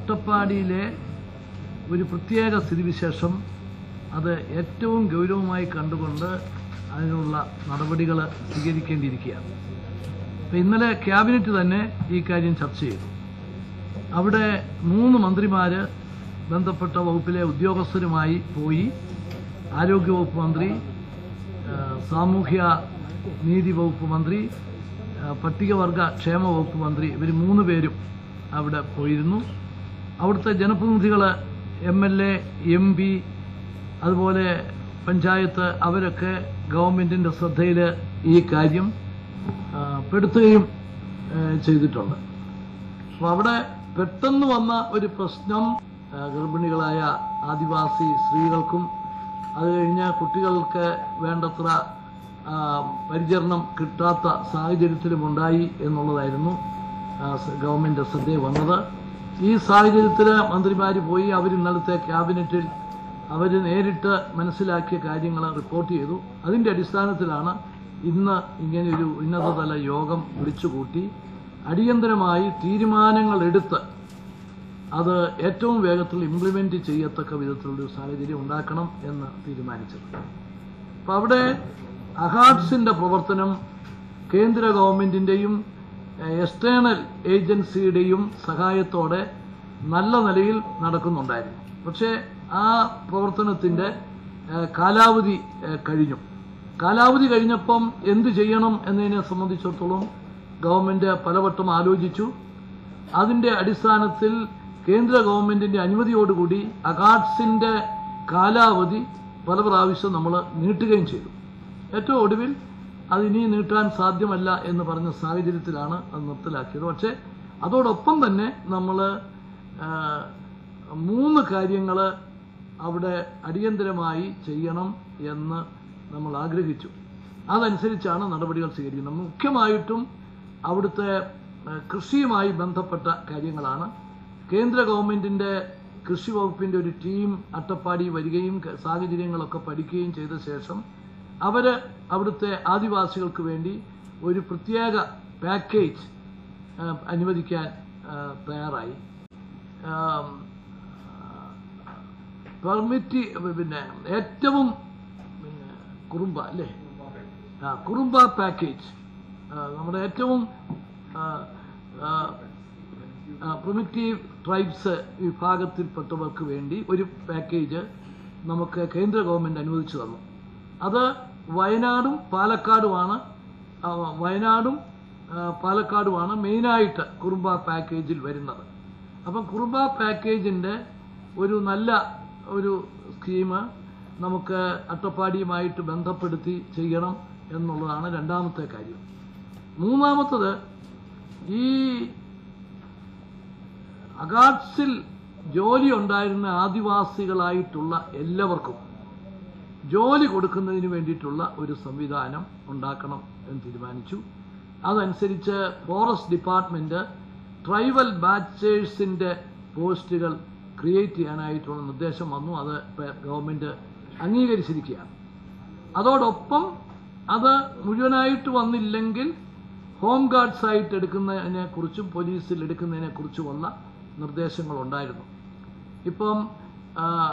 അട്ടപ്പാടിയിലെ ഒരു പ്രത്യേക സ്ഥിതിവിശേഷം അത് ഏറ്റവും ഗൗരവമായി കണ്ടുകൊണ്ട് അതിനുള്ള നടപടികൾ സ്വീകരിക്കേണ്ടിയിരിക്കുകയാണ്. അപ്പോൾ ഇന്നലെ ക്യാബിനറ്റ് തന്നെ ഈ കാര്യം ചർച്ച ചെയ്തു. അവിടെ 3 മന്ത്രിമാർ ബന്ധപ്പെട്ട വകുപ്പിലെ ഉദ്യോഗസ്ഥരുമായി പോയി ആരോഗ്യവകുപ്പ് മന്ത്രി, സാമൂഹ്യ നീതി വകുപ്പ് മന്ത്രി, പട്ടികവർഗ ക്ഷേമ വകുപ്പ് മന്ത്രി, ഇവർ 3 പേരും അവിടെ പോയിരുന്നു. അവിടുത്തെ ജനപ്രതിനിധികൾ, MLA, MP, അതുപോലെ പഞ്ചായത്ത്, അവരൊക്കെ ഗവൺമെൻറ്റിൻ്റെ ശ്രദ്ധയിൽ ഈ കാര്യം പെടുത്തുകയും ചെയ്തിട്ടുണ്ട്. അപ്പോൾ അവിടെ പെട്ടെന്ന് വന്ന ഒരു പ്രശ്നം ഗർഭിണികളായ ആദിവാസി സ്ത്രീകൾക്കും അത് കഴിഞ്ഞ് കുട്ടികൾക്ക് വേണ്ടത്ര പരിചരണം കിട്ടാത്ത സാഹചര്യത്തിലുമുണ്ടായി എന്നുള്ളതായിരുന്നു ഗവൺമെൻറ് ശ്രദ്ധയിൽ വന്നത്. ഈ സാഹചര്യത്തിൽ മന്ത്രിമാർ പോയി അവർ ഇന്നലത്തെ ക്യാബിനറ്റിൽ അവർ നേരിട്ട് മനസ്സിലാക്കിയ കാര്യങ്ങൾ റിപ്പോർട്ട് ചെയ്തു. അതിൻ്റെ അടിസ്ഥാനത്തിലാണ് ഇന്ന് ഇങ്ങനെയൊരു ഉന്നതതല യോഗം വിളിച്ചുകൂട്ടി അടിയന്തരമായി തീരുമാനങ്ങൾ എടുത്ത് അത് ഏറ്റവും വേഗത്തിൽ ഇംപ്ലിമെൻ്റ് ചെയ്യത്തക്ക വിധത്തിലുള്ളൊരു സാഹചര്യം ഉണ്ടാക്കണം എന്ന് തീരുമാനിച്ചത്. അപ്പോൾ അവിടെ അഹാഡ്സിൻ്റെ പ്രവർത്തനം കേന്ദ്ര ഗവൺമെൻറ്റിൻ്റെയും എക്സ്റ്റേണൽ ഏജൻസിയുടെയും സഹായത്തോടെ നല്ല നിലയിൽ നടക്കുന്നുണ്ടായിരുന്നു. പക്ഷേ ആ പ്രവർത്തനത്തിൻ്റെ കാലാവധി കഴിഞ്ഞു. കാലാവധി കഴിഞ്ഞപ്പം എന്ത് ചെയ്യണം എന്നതിനെ സംബന്ധിച്ചിടത്തോളം ഗവൺമെൻറ് പലവട്ടം ആലോചിച്ചു. അതിൻ്റെ അടിസ്ഥാനത്തിൽ കേന്ദ്ര ഗവൺമെൻറ്റിൻ്റെ അനുമതിയോടുകൂടി അഗാഡ്സിൻ്റെ കാലാവധി പല പ്രാവശ്യം നമ്മൾ നീട്ടുകയും ചെയ്തു. ഏറ്റവും ഒടുവിൽ അതിനി നീട്ടാൻ സാധ്യമല്ല എന്ന് പറഞ്ഞ സാഹചര്യത്തിലാണ് അത് നിർത്തലാക്കിയത്. പക്ഷേ അതോടൊപ്പം തന്നെ നമ്മൾ 3 കാര്യങ്ങൾ അവിടെ അടിയന്തരമായി ചെയ്യണം എന്ന് നമ്മൾ ആഗ്രഹിച്ചു. അതനുസരിച്ചാണ് നടപടികൾ സ്വീകരിക്കുന്നത്. മുഖ്യമായിട്ടും അവിടുത്തെ കൃഷിയുമായി ബന്ധപ്പെട്ട കാര്യങ്ങളാണ്. കേന്ദ്ര ഗവൺമെൻറ്റിൻ്റെ കൃഷി വകുപ്പിൻ്റെ ഒരു ടീം അട്ടപ്പാടി വരികയും സാഹചര്യങ്ങളൊക്കെ പഠിക്കുകയും ചെയ്ത ശേഷം അവർ അവിടുത്തെ ആദിവാസികൾക്ക് വേണ്ടി ഒരു പ്രത്യേക പാക്കേജ് അനുവദിക്കാൻ തയ്യാറായി. പെർമിറ്റ് ഏറ്റവും കുറുമ്പ അല്ലേ, കുറുമ്പ പാക്കേജ്, നമ്മുടെ ഏറ്റവും പ്രിമിറ്റീവ് ട്രൈബ്സ് വിഭാഗത്തിൽപ്പെട്ടവർക്ക് വേണ്ടി ഒരു പാക്കേജ് നമുക്ക് കേന്ദ്ര ഗവൺമെൻറ് അനുവദിച്ചു തന്നു. അത് വയനാടും പാലക്കാടുമാണ് മെയിനായിട്ട് കുറുമ്പ പാക്കേജിൽ വരുന്നത്. അപ്പം കുറുമ്പ പാക്കേജിൻ്റെ ഒരു നല്ല ഒരു സ്കീം നമുക്ക് അട്ടപ്പാടിയുമായിട്ട് ബന്ധപ്പെടുത്തി ചെയ്യണം എന്നുള്ളതാണ് രണ്ടാമത്തെ കാര്യം. മൂന്നാമത്തത്, ഈ അഗാഡ്സിൽ ജോലി ഉണ്ടായിരുന്ന ആദിവാസികളായിട്ടുള്ള എല്ലാവർക്കും ജോലി കൊടുക്കുന്നതിന് വേണ്ടിയിട്ടുള്ള ഒരു സംവിധാനം ഉണ്ടാക്കണം എന്ന് തീരുമാനിച്ചു. അതനുസരിച്ച് ഫോറസ്റ്റ് ഡിപ്പാർട്ട്മെൻറ്റ് ട്രൈബൽ ബാച്ചേഴ്സിൻ്റെ പോസ്റ്റുകൾ ക്രിയേറ്റ് ചെയ്യാനായിട്ടുള്ള നിർദ്ദേശം വന്നു. അത് ഗവൺമെൻറ് അംഗീകരിച്ചിരിക്കുകയാണ്. അതോടൊപ്പം അത് മുഴുവനായിട്ട് വന്നില്ലെങ്കിൽ ഹോം ഗാർഡ്സായിട്ട് എടുക്കുന്നതിനെക്കുറിച്ചും പോലീസിൽ എടുക്കുന്നതിനെക്കുറിച്ചുമുള്ള നിർദ്ദേശങ്ങളുണ്ടായിരുന്നു. ഇപ്പം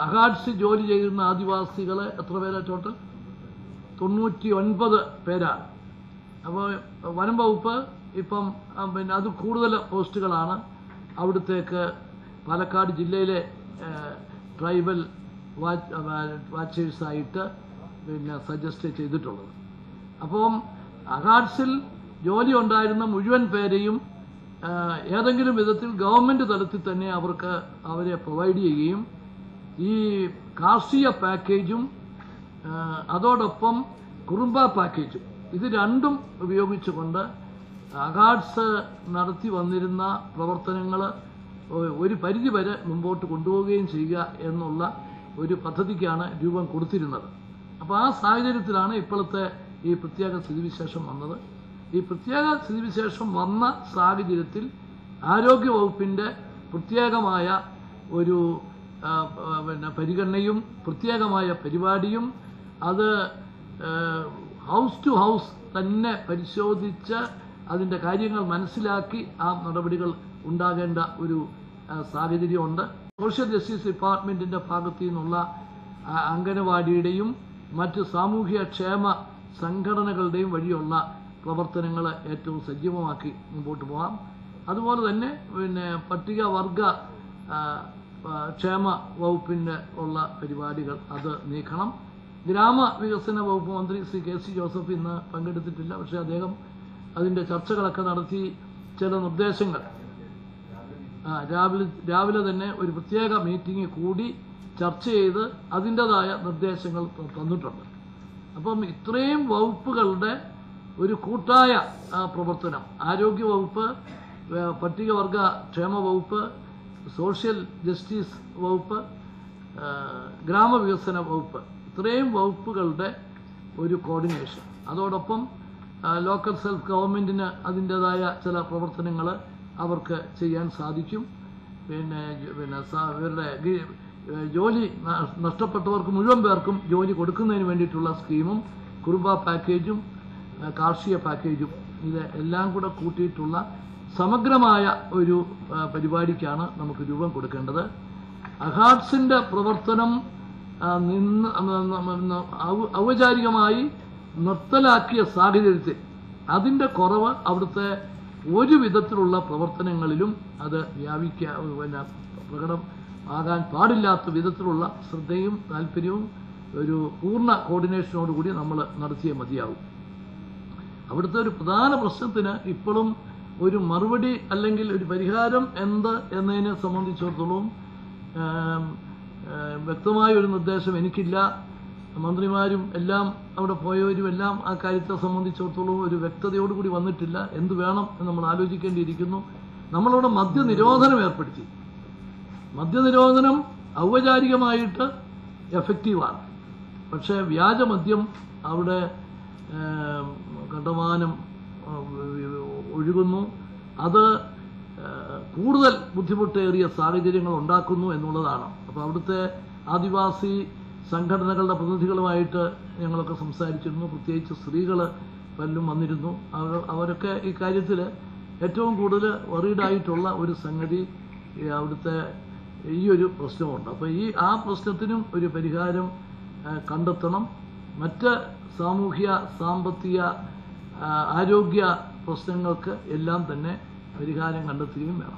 അഗാഡ്സ് ജോലി ചെയ്യുന്ന ആദിവാസികൾ എത്ര പേരാണ്? ടോട്ടൽ 99 പേരാണ്. അപ്പോൾ വനം വകുപ്പ് ഇപ്പം പിന്നെ അത് കൂടുതൽ പോസ്റ്റുകളാണ് അവിടത്തേക്ക് പാലക്കാട് ജില്ലയിലെ ട്രൈബൽ വാച്ചേഴ്സായിട്ട് പിന്നെ സജസ്റ്റ് ചെയ്തിട്ടുള്ളത്. അപ്പം അഗാഡ്സിൽ ജോലി ഉണ്ടായിരുന്ന മുഴുവൻ പേരെയും ഏതെങ്കിലും വിധത്തിൽ ഗവൺമെൻറ് തലത്തിൽ തന്നെ അവരെ പ്രൊവൈഡ് ചെയ്യുകയും ഈ കാർഷിക പാക്കേജും അതോടൊപ്പം കുറുമ്പ പാക്കേജും ഇത് രണ്ടും ഉപയോഗിച്ചുകൊണ്ട് അഗാഡ്സ് നടത്തി വന്നിരുന്ന പ്രവർത്തനങ്ങൾ ഒരു പരിധിവരെ മുമ്പോട്ട് കൊണ്ടുപോവുകയും ചെയ്യുക എന്നുള്ള ഒരു പദ്ധതിക്കാണ് രൂപം കൊടുത്തിരുന്നത്. അപ്പോൾ ആ സാഹചര്യത്തിലാണ് ഇപ്പോഴത്തെ ഈ പ്രത്യേക സ്ഥിതിവിശേഷം വന്നത്. ഈ പ്രത്യേക സ്ഥിതിവിശേഷം വന്ന സാഹചര്യത്തിൽ ആരോഗ്യവകുപ്പിൻ്റെ പ്രത്യേകമായ ഒരു പരിഗണനയും പ്രത്യേകമായ പരിപാടിയും അത് ഹൗസ് ടു ഹൗസ് തന്നെ പരിശോധിച്ച് അതിൻ്റെ കാര്യങ്ങൾ മനസ്സിലാക്കി ആ നടപടികൾ ഉണ്ടാകേണ്ട ഒരു സാഹചര്യമുണ്ട്. സോഷ്യൽ ജസ്റ്റിസ് ഡിപ്പാർട്ട്മെൻറ്റിൻ്റെ ഭാഗത്തു നിന്നുള്ള അംഗനവാടിയുടെയും മറ്റ് സാമൂഹ്യ ക്ഷേമ സംഘടനകളുടെയും വഴിയുള്ള പ്രവർത്തനങ്ങൾ ഏറ്റവും സജീവമാക്കി മുമ്പോട്ട് പോകാം. അതുപോലെ തന്നെ പട്ടികവർഗ ക്ഷേമ വകുപ്പിൻ്റെ ഉള്ള പരിപാടികൾ അത് നീക്കണം. ഗ്രാമവികസന വകുപ്പ് മന്ത്രി ശ്രീ കെ സി ജോസഫ് ഇന്ന് പങ്കെടുത്തിട്ടില്ല. പക്ഷേ അദ്ദേഹം അതിൻ്റെ ചർച്ചകളൊക്കെ നടത്തി ചില നിർദ്ദേശങ്ങൾ രാവിലെ തന്നെ ഒരു പ്രത്യേക മീറ്റിംഗ് കൂടി ചർച്ച ചെയ്ത് അതിൻ്റെതായ നിർദ്ദേശങ്ങൾ തന്നിട്ടുണ്ട്. അപ്പം ഇത്രയും വകുപ്പുകളുടെ ഒരു കൂട്ടായ പ്രവർത്തനം, ആരോഗ്യ വകുപ്പ്, പട്ടികവർഗ ക്ഷേമ വകുപ്പ്, സോഷ്യൽ ജസ്റ്റിസ് വകുപ്പ്, ഗ്രാമവികസന വകുപ്പ്, ഇത്രയും വകുപ്പുകളുടെ ഒരു കോർഡിനേഷൻ, അതോടൊപ്പം ലോക്കൽ സെൽഫ് ഗവൺമെൻറ്റിന് അതിൻ്റേതായ ചില പ്രവർത്തനങ്ങൾ അവർക്ക് ചെയ്യാൻ സാധിക്കും. ഇവരുടെ ജോലി നഷ്ടപ്പെട്ടവർക്ക് മുഴുവൻ പേർക്കും ജോലി കൊടുക്കുന്നതിന് വേണ്ടിയിട്ടുള്ള സ്കീമും കുടുംബ പാക്കേജും കാർഷിക പാക്കേജും ഇത് എല്ലാം കൂടെ കൂട്ടിയിട്ടുള്ള സമഗ്രമായ ഒരു പരിപാടിക്കാണ് നമുക്ക് രൂപം കൊടുക്കേണ്ടത്. അഹാഡ്സിൻ്റെ പ്രവർത്തനം ഔപചാരികമായി നിർത്തലാക്കിയ സാഹചര്യത്തിൽ അതിൻ്റെ കുറവ് അവിടുത്തെ ഒരു വിധത്തിലുള്ള പ്രവർത്തനങ്ങളിലും അത് പ്രകടം ആകാൻ പാടില്ലാത്ത വിധത്തിലുള്ള ശ്രദ്ധയും താല്പര്യവും ഒരു പൂർണ്ണ കോർഡിനേഷനോടുകൂടി നമ്മൾ നടത്തിയേ മതിയാവും. അവിടുത്തെ ഒരു പ്രധാന പ്രശ്നത്തിന് ഇപ്പോഴും ഒരു മറുപടി അല്ലെങ്കിൽ ഒരു പരിഹാരം എന്നതിനെ സംബന്ധിച്ചിടത്തോളം വ്യക്തമായ ഒരു നിർദ്ദേശം എനിക്കില്ല. മന്ത്രിമാരും എല്ലാം അവിടെ പോയവരും എല്ലാം ആ കാര്യത്തെ സംബന്ധിച്ചിടത്തോളം ഒരു വ്യക്തതയോടുകൂടി വന്നിട്ടില്ല. എന്ത് വേണം എന്ന് നമ്മൾ ആലോചിക്കേണ്ടിയിരിക്കുന്നു. നമ്മളവിടെ മദ്യനിരോധനം ഏർപ്പെടുത്തി. മദ്യനിരോധനം ഔപചാരികമായിട്ട് എഫക്റ്റീവാണ്. പക്ഷേ വ്യാജമദ്യം അവിടെ കണ്ടമാനം ഒഴുകുന്നു. അത് കൂടുതൽ ബുദ്ധിമുട്ടേറിയ സാഹചര്യങ്ങൾ ഉണ്ടാക്കുന്നു എന്നുള്ളതാണ്. അപ്പോൾ അവിടുത്തെ ആദിവാസി സംഘടനകളുടെ പ്രതിനിധികളുമായിട്ട് ഞങ്ങളൊക്കെ സംസാരിച്ചിരുന്നു. പ്രത്യേകിച്ച് സ്ത്രീകൾ പലരും വന്നിരുന്നു. അവരൊക്കെ ഈ കാര്യത്തിൽ ഏറ്റവും കൂടുതൽ വറീഡായിട്ടുള്ള ഒരു സംഗതി അവിടുത്തെ ഈ ഒരു പ്രശ്നമുണ്ട്. അപ്പോൾ ആ പ്രശ്നത്തിനും ഒരു പരിഹാരം കണ്ടെത്തണം. മറ്റ് സാമൂഹ്യ സാമ്പത്തിക ആരോഗ്യ പ്രശ്നങ്ങൾക്ക് എല്ലാം തന്നെ പരിഹാരം കണ്ടെത്തുകയും വേണം.